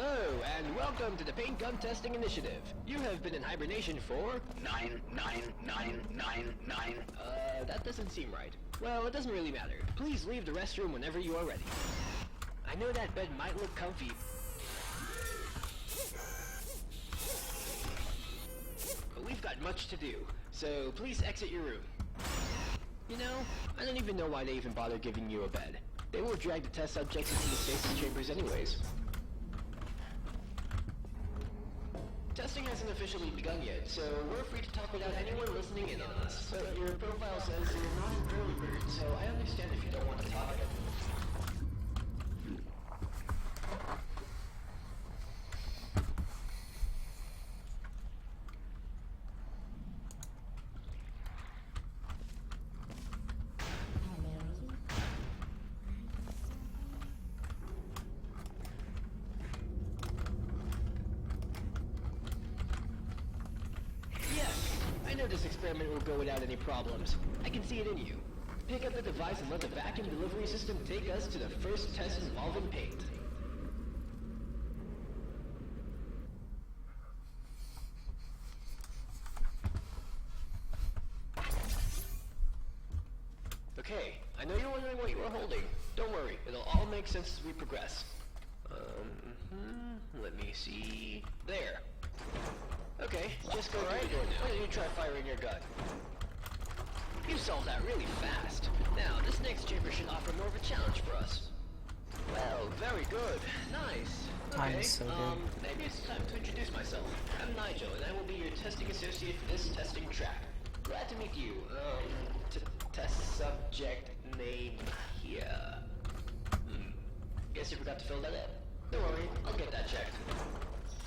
Hello, and welcome to the Paint Gun Testing Initiative. You have been in hibernation for... 99999. That doesn't seem right. Well, it doesn't really matter. Please leave the restroom whenever you are ready. I know that bed might look comfy, but we've got much to do, so please exit your room. You know, I don't even know why they even bother giving you a bed. They will drag the test subjects into the stasis chambers anyways. Testing hasn't officially begun yet, so we're free to talk without anyone listening in on us. But your profile says you're not an early bird, so I understand if you don't want to talk. I know this experiment will go without any problems. I can see it in you. Pick up the device and let the vacuum delivery system take us to the first test involving paint. Okay, I know you're wondering what you are holding. Don't worry, it'll all make sense as we progress. Let me see... There. Okay, just go through the door now. Why don't you try firing your gun? You solved that really fast. Now, this next chamber should offer more of a challenge for us. Well, very good. Nice. Okay, So good. maybe it's time to introduce myself. I'm Nigel, and I will be your testing associate for this testing track. Glad to meet you. Test subject name here. Guess you forgot to fill that in. Don't worry, I'll get that checked.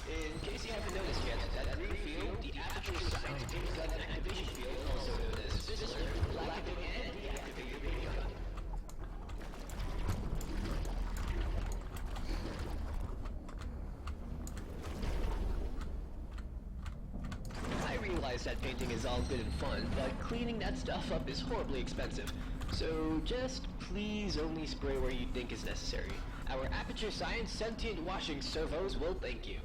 In case you haven't noticed yet, that green field, the Aperture Tag paint gun activation field, also known as Sizzler, will activate and deactivate your paint gun. I realize that painting is all good and fun, but cleaning that stuff up is horribly expensive. So just please only spray where you think is necessary. Our Aperture Science sentient washing servos will thank you.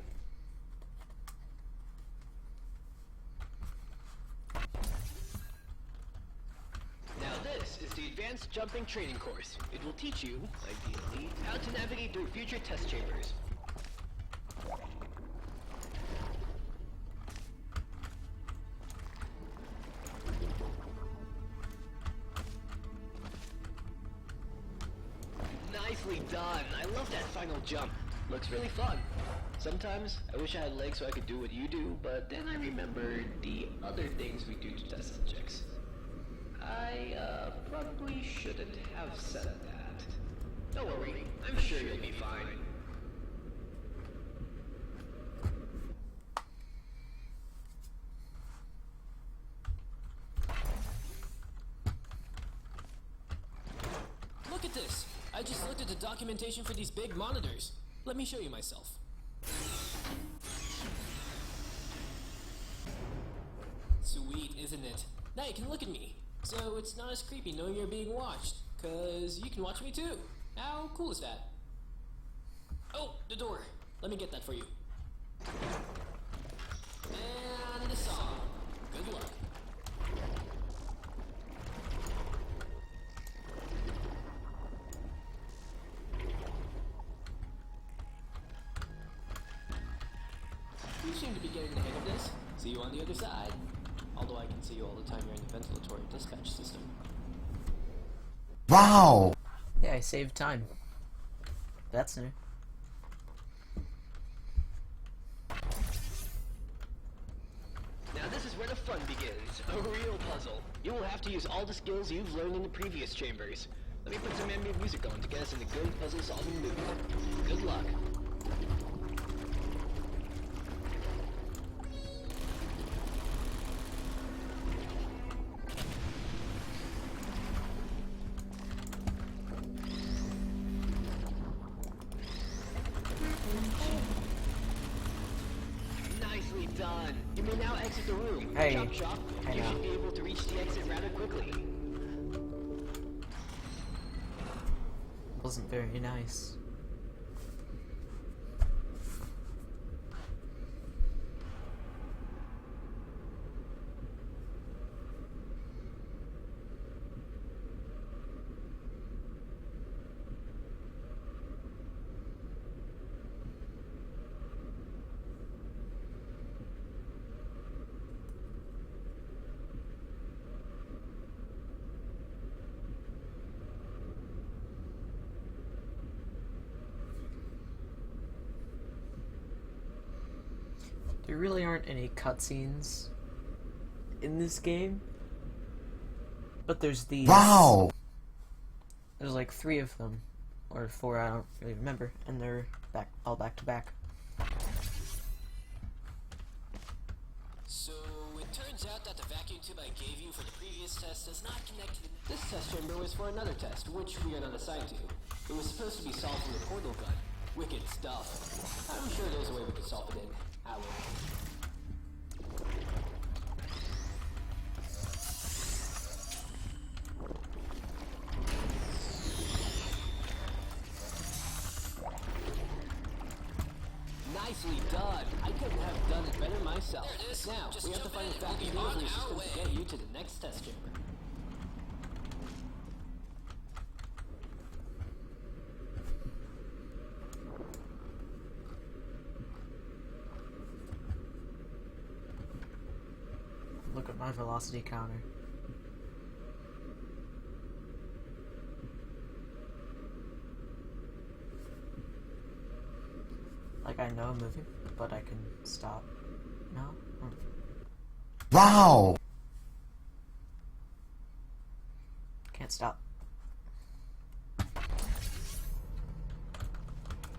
The Advanced Jumping Training Course. It will teach you, ideally, how to navigate through future test chambers. Nicely done! I love that final jump. Looks really fun. Sometimes, I wish I had legs so I could do what you do, but then I remembered the other things we do to test subjects. I, probably shouldn't have said that. Don't worry, I'm sure you'll be fine. Look at this! I just looked at the documentation for these big monitors. Let me show you myself. Sweet, isn't it? Now you can look at me. So it's not as creepy knowing you're being watched, cause you can watch me too. How cool is that? Oh, the door. Let me get that for you. And the song. Good luck. You seem to be getting the hang of this. See you on the other side. Although I can see you all the time you're in the ventilatory dispatch system. Wow! Yeah, I saved time. That's new. Now this is where the fun begins. A real puzzle. You will have to use all the skills you've learned in the previous chambers. Let me put some ambient music on to get us in the good puzzle solving mood. Good luck. Nicely done. You may now exit the room. Hey, Chop chop. You should be able to reach the exit rather quickly. Wasn't very nice. There really aren't any cutscenes in this game, but there's these. Wow! There's like 3 of them, or 4, I don't really remember, and they're all back to back. So, it turns out that the vacuum tube I gave you for the previous test does not connect to the... This test chamber was for another test, which we are not assigned to. It was supposed to be solved from the portal gun. Wicked stuff. I'm sure there's a way we could solve it in our... Nicely done. I couldn't have done it better myself. There it is. Now, we have to find a vacuum delivery system to get you to the next test chamber. Look at my velocity counter. Like, I know I'm moving, but I can stop. No? Wow! Can't stop.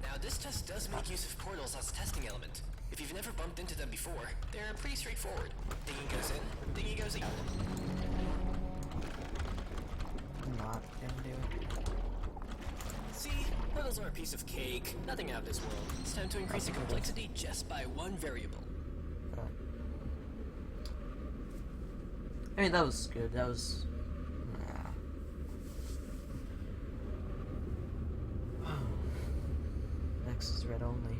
Now, this test does make use of portals as a testing element. If you've never bumped into them before, they're pretty straightforward. Thingy goes in, thingy goes out. I'm not gonna do it. See? Portals are a piece of cake. Nothing out of this world. It's time to increase the complexity just by one variable. I mean, that was good. That was... Next is red only.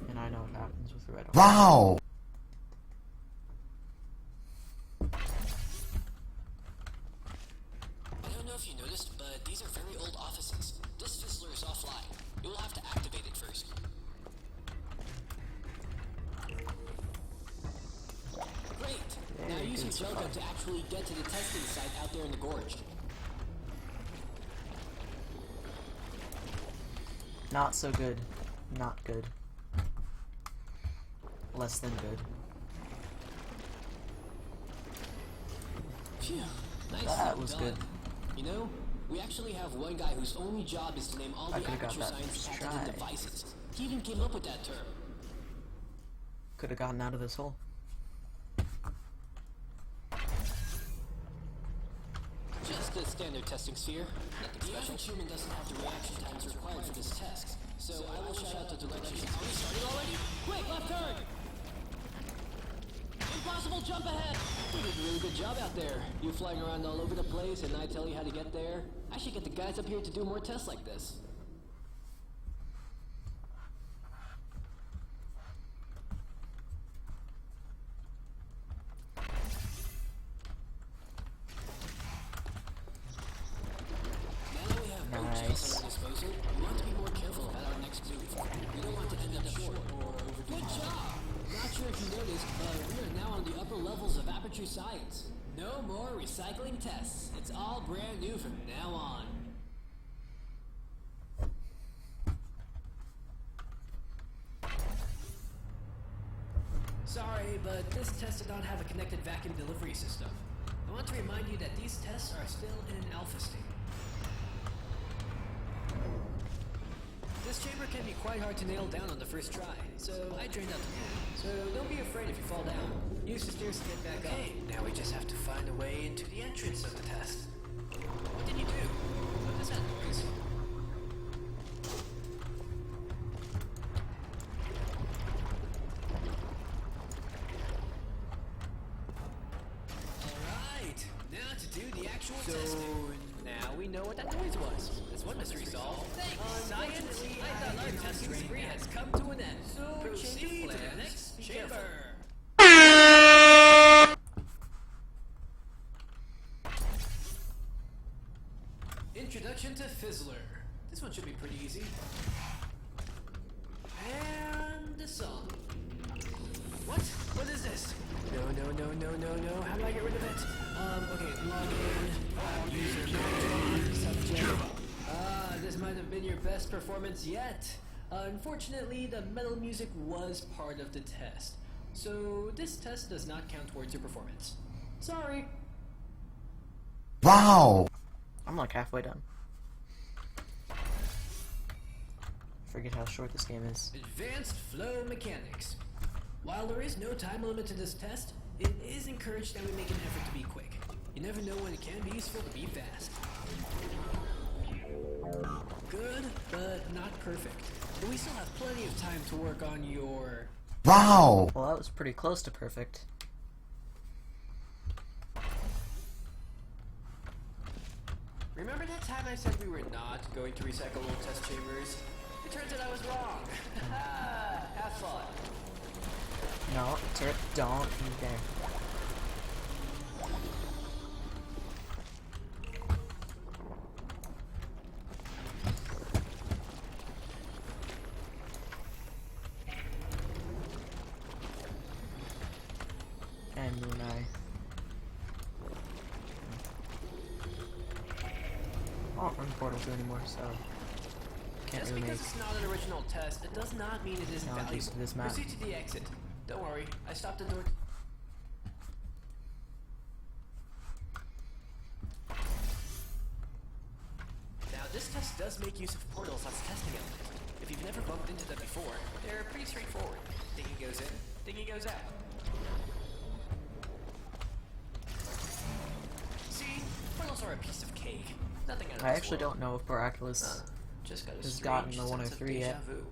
And I know what happens with red only. Wow! I don't know if you noticed, but these are very old offices. This fizzler is offline. You will have to activate it first. Great! Now use your gel gun to actually get to the testing site out there in the gorge. Not so good. Not good. Less than good. Phew, nice. That was done. good. You know, we actually have one guy whose only job is to name all I the could've got aperture that science first patented try. devices. He even came up with that term. Could have gotten out of this hole. Just a standard testing sphere. Nothing special. The average human doesn't have the reaction times required for this test. So I will shout out the directions. Are we starting already? Quick, left turn! Impossible jump ahead! You did a really good job out there. You flying around all over the place and I tell you how to get there. I should get the guys up here to do more tests like this. Now that we have both Nice. shells at our disposal, we want to be more careful about our next move. We don't want to end up short or overdo. Good job! Not sure if you noticed, but we are now on the upper levels of Aperture Science. No more recycling tests. It's all brand new from now on. Sorry, but this test did not have a connected vacuum delivery system. I want to remind you that these tests are still in an alpha state. This chamber can be quite hard to nail down on the first try, so I drained out the pool. So don't be afraid if you fall down. Use the stairs to get back up. Okay, now we just have to find a way into the entrance of the test. What did you do? What was that noise? Alright, now to do the actual testing. Now we know what that noise was. That's one mystery solved. Thanks, science! I thought our testing spree has come to an end. So proceed to the next chamber. Introduction to Fizzler. This one should be pretty easy. And the song. What? What is this? No. How do I get rid of it? Okay, log in. Username, subject. This might have been your best best performance yet. Unfortunately, the metal music was part of the test, so this test does not count towards your performance. Sorry. Wow! I'm like halfway done. Forget how short this game is. Advanced flow mechanics. While there is no time limit to this test, it is encouraged that we make an effort to be quick. You never know when it can be useful to be fast. Good, but not perfect. But we still have plenty of time to work on your... Wow! Well, that was pretty close to perfect. Remember that time I said we were not going to recycle old test chambers? It turns out I was wrong. Have fun. No, turret, don't you dare. And Moon Eye. I don't run Portal 2 anymore, so can't Just really because make it's not an original test, it does not mean it isn't analogies valuable. to this map. Proceed to the exit. Don't worry, I stopped the door. Now, this test does make use of portals as testing element. If you've never bumped into them before, they're pretty straightforward. Thingy goes in, thingy goes out. See, portals are a piece of cake. Nothing out of I this actually world. don't know if Miraculous Just got a has gotten strange the 1 or sense of 3 deja yet. vu.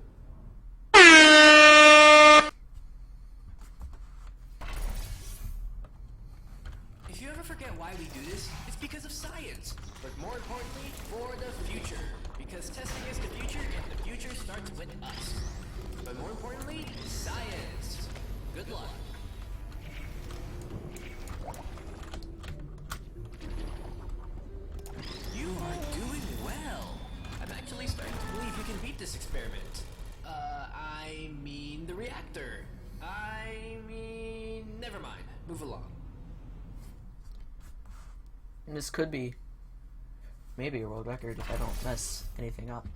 If you ever forget why we do this, it's because of science. But more importantly, for the future. Because testing is the future, and the future starts with us. But more importantly, science. Good luck. You are doing well. I'm actually starting to believe you can beat this experiment. I mean the reactor. Never mind. Move along. And this could be maybe a world record if I don't mess anything up.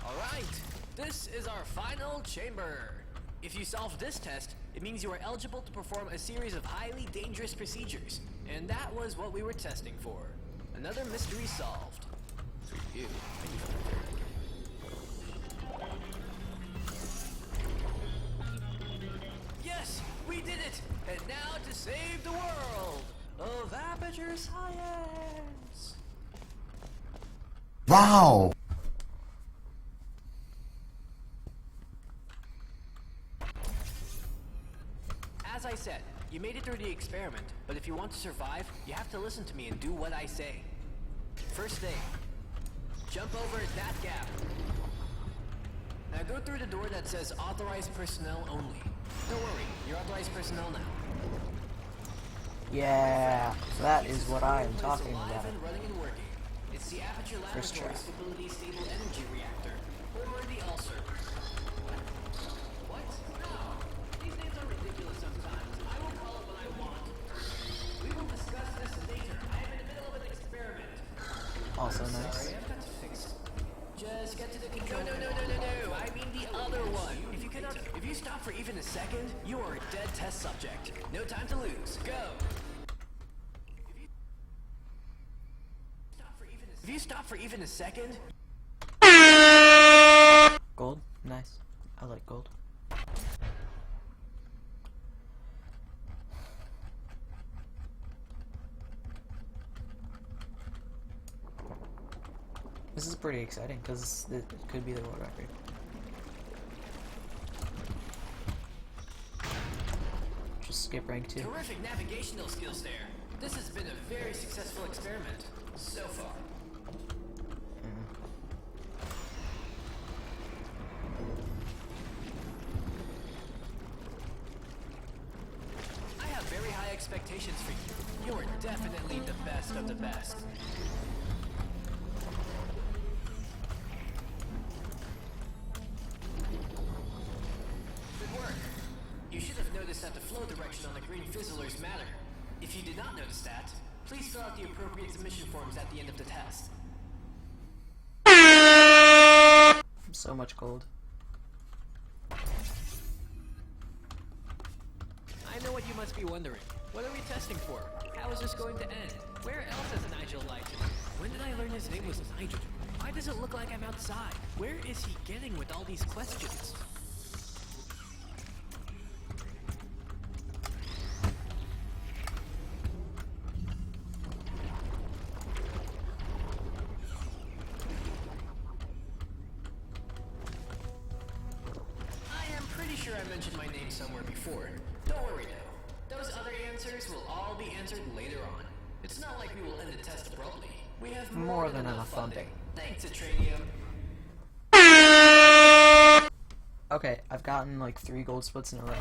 Alright, this is our final chamber. If you solve this test, it means you are eligible to perform a series of highly dangerous procedures. And that was what we were testing for. Another mystery solved. For you. Yes, we did it! And now to save the world of Aperture Science! Wow! As I said, you made it through the experiment, but if you want to survive, you have to listen to me and do what I say. First thing, jump over that gap. Now go through the door that says authorized personnel only. Don't worry, you're authorized personnel now. Yeah, that is what I am Place talking alive about. and running and working. It's the Aperture First try. Laboratory Stability Stable Energy Reactor, or the ulcer. What? No! These names are ridiculous sometimes. I will call it what I want. We will discuss this later. I am in the middle of an experiment. Also Sorry, nice. I've got to fix it. Just get to the control. No. I mean the other one. If you stop for even a second, you are a dead test subject. No time to lose. Go. If you stop for even a second. Gold? Nice. I like gold. This is pretty exciting because it could be the world record. Just skip rank 2. Terrific navigational skills there. This has been a very successful experiment so far. I have very high expectations for you. You are definitely the best of the best. Good work. You should have noticed that the flow direction on the green fizzlers matter. If you did not notice that, please fill out the appropriate submission forms at the end of the test. So much gold. I know what you must be wondering. What are we testing for? How is this going to end? Where else has Nigel lied to me? When did I learn his name was Nigel? Why does it look like I'm outside? Where is he getting with all these questions? I am pretty sure I mentioned my name somewhere before. Don't worry though. Those other answers will all be answered later on. It's not like we will end the test abruptly. We have more than enough funding. Thanks, Atranium. Okay, I've gotten like 3 gold splits in a row.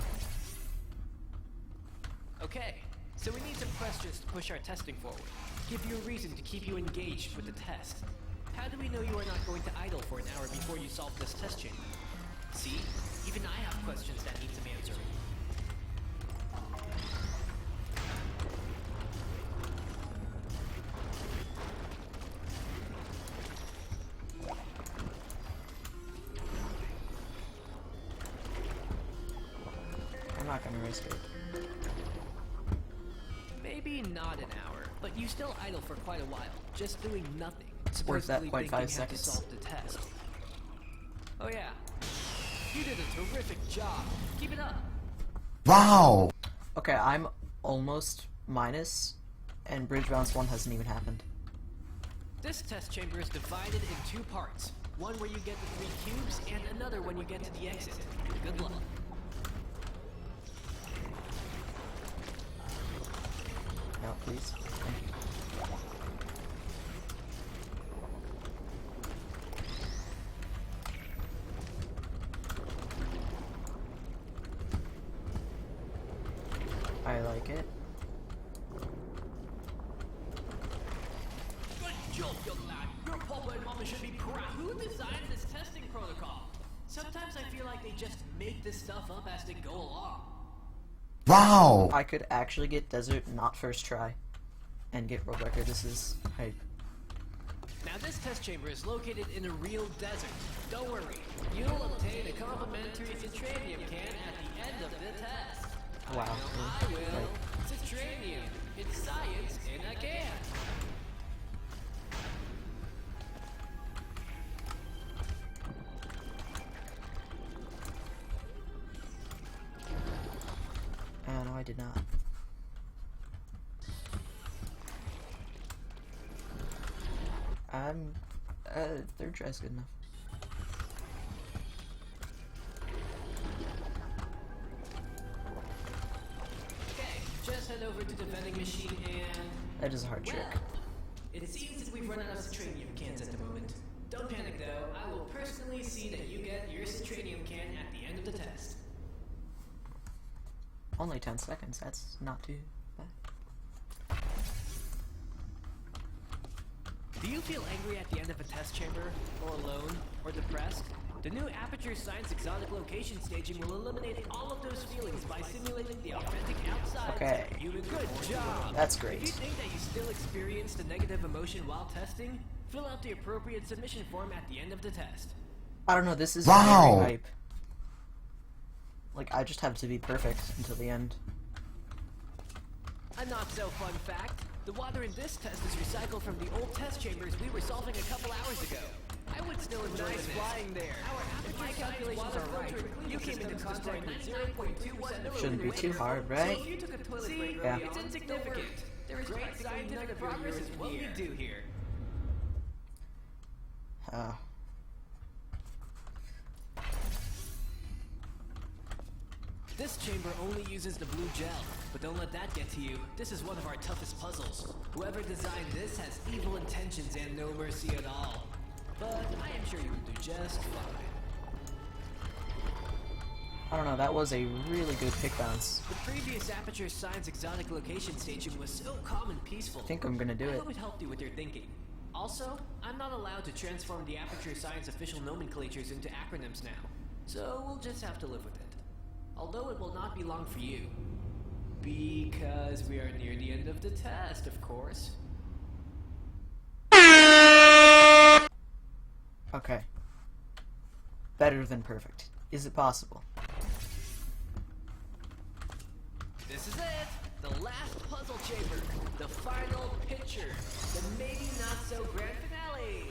Okay, so we need some questions to push our testing forward. Give you a reason to keep you engaged with the test. How do we know you are not going to idle for an hour before you solve this test chamber? See? Even I have questions that need some answering. I'm not gonna risk it. Maybe not an hour, but you still idle for quite a while, just doing nothing. Worth that supposedly 0.5 thinking how to seconds. solve the test. Oh yeah, you did a terrific job. Keep it up. Wow! Okay, I'm almost minus, and bridge bounce 1 hasn't even happened. This test chamber is divided in 2 parts. One where you get the 3 cubes, and another when you get to the exit. Good luck. No, please. Thank you. I like it. Good job, young lad. Your papa and mama should be proud. Who designed this testing protocol? Sometimes I feel like they just make this stuff up as they go along. Wow! I could actually get desert not first try and get world record. This is hype. Now this test chamber is located in a real desert. Don't worry, you'll obtain a complimentary citranium can at the end of the test. Wow. I will. Right. Citranium. It's science in a can. No, I did not. Third try's good enough. Okay, just head over to the vending machine and... That is a hard trick. Well, it seems that we've run out of citranium cans at the moment. Don't panic though, I will personally see that you get your citranium can at the end of the test. Only 10 seconds. That's not too bad. Do you feel angry at the end of a test chamber, or alone, or depressed? The new Aperture Science exotic location staging will eliminate all of those feelings by simulating the authentic outside. Okay. You did good job. That's If great. you think that you still experienced a negative emotion while testing, fill out the appropriate submission form at the end of the test. I don't know. This is Wow. very hype. Like, I just have to be perfect until the end. A not so fun fact, the water in this test is recycled from the old test chambers we were solving a couple hours ago. I would still enjoy nice flying there. If my calculations are right, you came into contact with 0.21 Shouldn't be too hard, right? So if you took a toilet break, Yeah. it's insignificant. There is great scientific progress in what we do here. This chamber only uses the blue gel, but don't let that get to you. This is one of our toughest puzzles. Whoever designed this has evil intentions and no mercy at all. But I am sure you will do just fine. I don't know. That was a really good pick bounce. The previous Aperture Science exotic location station was so calm and peaceful. I think I'm gonna do I it. hope it helped you with your thinking. Also, I'm not allowed to transform the Aperture Science official nomenclatures into acronyms now, so we'll just have to live with it. Although it will not be long for you. Because we are near the end of the test, of course. Okay. better than perfect. Is it possible? This is it! The last puzzle chamber, the final picture, the maybe not so grand finale!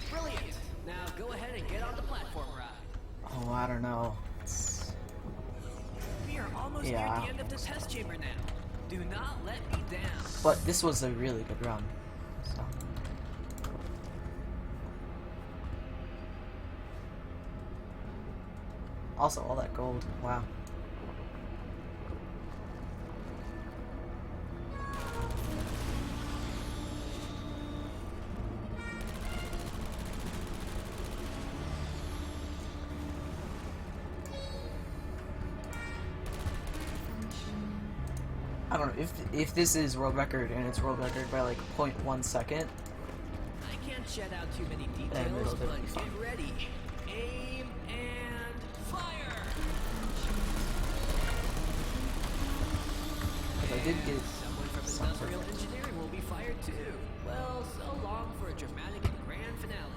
Brilliant! Now go ahead and get on the platform ride. Oh, I don't know. We are almost near Yeah. the end of the test chamber now. Do not let me down. But this was a really good run. So. Also, all that gold. Wow. I don't know if this is world record and it's world record by like 0.1 second. I can't shed out too many Then details, it'll but be get fun. ready. Aim and fire! If I did get Someone from something. industrial engineering will be fired too. Well, so long for a dramatic and grand finale.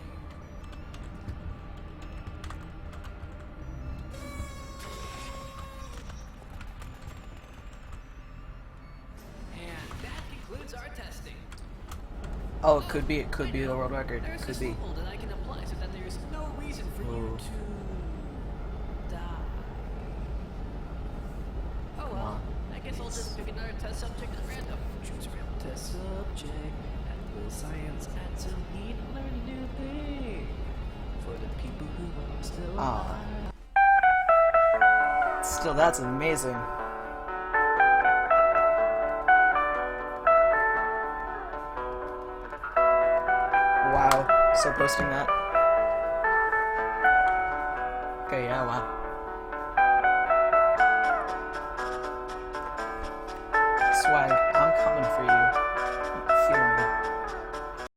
And that concludes our testing. Oh, it could be the world record. There's Could this be. loophole that I can apply so that there's no reason for you Ooh. to die. Oh Come well, on. I guess I'll just pick another test subject at random. Choose a random test subject. At Will Science at Zoe, learn a new thing. For the people who are still Ah. alive. Still, that's amazing. Wow. Still posting that. Okay, yeah, wow. Swag, I'm coming for you. Fear me.